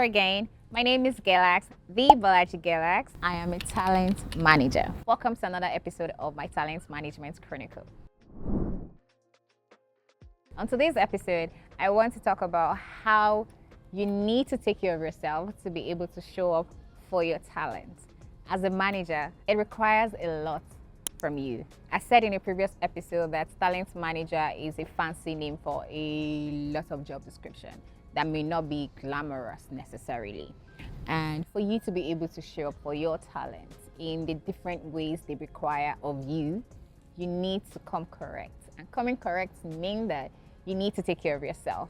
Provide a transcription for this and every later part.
Hello again. My name is Gelax, the Bolaji Gelax. I am a talent manager. Welcome to another episode of my Talent Management Chronicle. On today's episode, I want to talk about how you need to take care of yourself to be able to show up for your talent. As a manager, it requires a lot from you. I said in a previous episode that talent manager is a fancy name for a lot of job description that may not be glamorous necessarily. And for you to be able to show up for your talent in the different ways they require of you, you need to come correct. And coming correct means that you need to take care of yourself.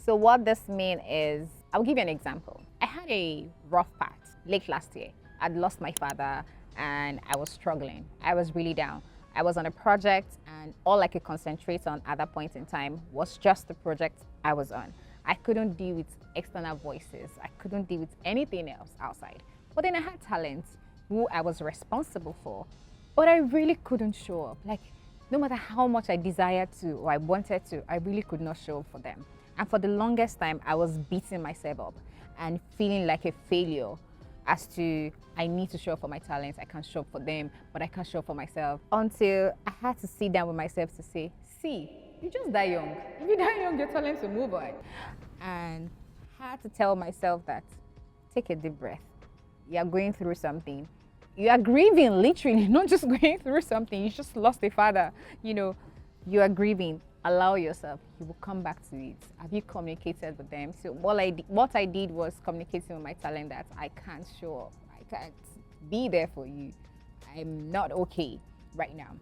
So what this means is, I'll give you an example. I had a rough patch late last year. I'd lost my father and I was struggling. I was really down. I was on a project and all I could concentrate on at that point in time was just the project I was on. I couldn't deal with external voices. I couldn't deal with anything else outside. But then I had talents who I was responsible for, but I really couldn't show up. Like, no matter how much I desired to or I wanted to, I really could not show up for them. And for the longest time, I was beating myself up and feeling like a failure as to, I need to show up for my talents. I can't show up for them, but I can't show up for myself. Until I had to sit down with myself to say, see, you just die young. If you die young, your talents will move on. And I had to tell myself that, take a deep breath. You are going through something. You are grieving, literally, not just going through something. You just lost a father. You are grieving. Allow yourself. You will come back to it. Have you communicated with them? So what I did was communicating with my talent that I can't show up. I can't be there for you. I'm not okay right now.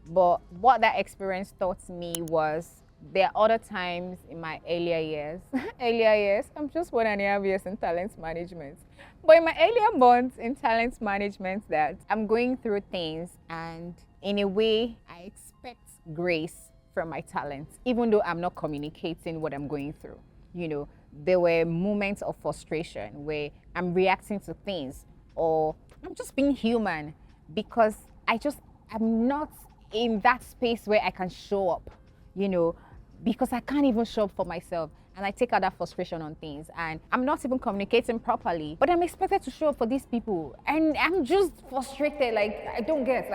But what that experience taught me was there are other times in my earlier years, I'm just 1.5 years in talent management. But in my earlier months in talent management that I'm going through things and in a way I expect grace from my talents, even though I'm not communicating what I'm going through. There were moments of frustration where I'm reacting to things or I'm just being human because I'm not in that space where I can show up, because I can't even show up for myself. And I take out that frustration on things and I'm not even communicating properly, but I'm expected to show up for these people. And I'm just frustrated, like, I don't get,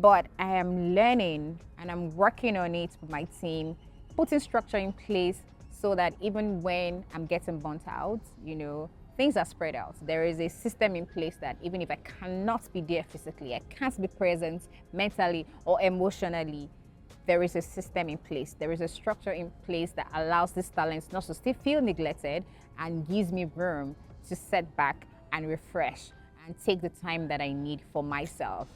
But I am learning and I'm working on it with my team, putting structure in place so that even when I'm getting burnt out, things are spread out. There is a system in place that even if I cannot be there physically, I can't be present mentally or emotionally, there is a system in place. There is a structure in place that allows these talents not to still feel neglected and gives me room to set back and refresh and take the time that I need for myself.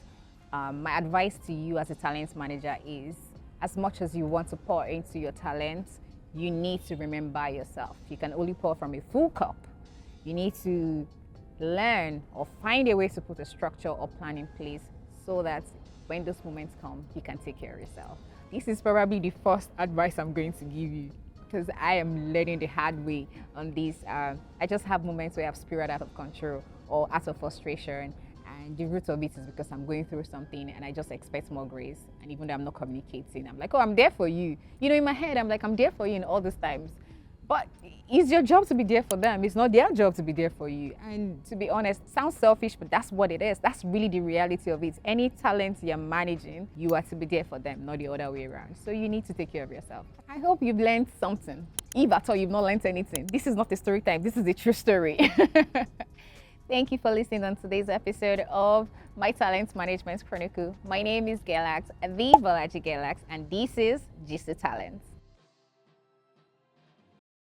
My advice to you as a talent manager is, as much as you want to pour into your talents, you need to remember yourself. You can only pour from a full cup. You need to learn or find a way to put a structure or plan in place so that when those moments come, you can take care of yourself. This is probably the first advice I'm going to give you because I am learning the hard way on this. I just have moments where I have spirit out of control or out of frustration. And the root of it is because I'm going through something and I just expect more grace. And even though I'm not communicating, I'm like, oh, I'm there for you. In my head, I'm like, I'm there for you in all these times. But it's your job to be there for them. It's not their job to be there for you. And to be honest, it sounds selfish, but that's what it is. That's really the reality of it. Any talent you're managing, you are to be there for them, not the other way around. So you need to take care of yourself. I hope you've learned something. If at all you've not learned anything, this is not a story time. This is a true story. Thank you for listening on today's episode of my Talent Management Chronicle. My name is Gelax, the Bolaji Gelax, and this is Gist Talent.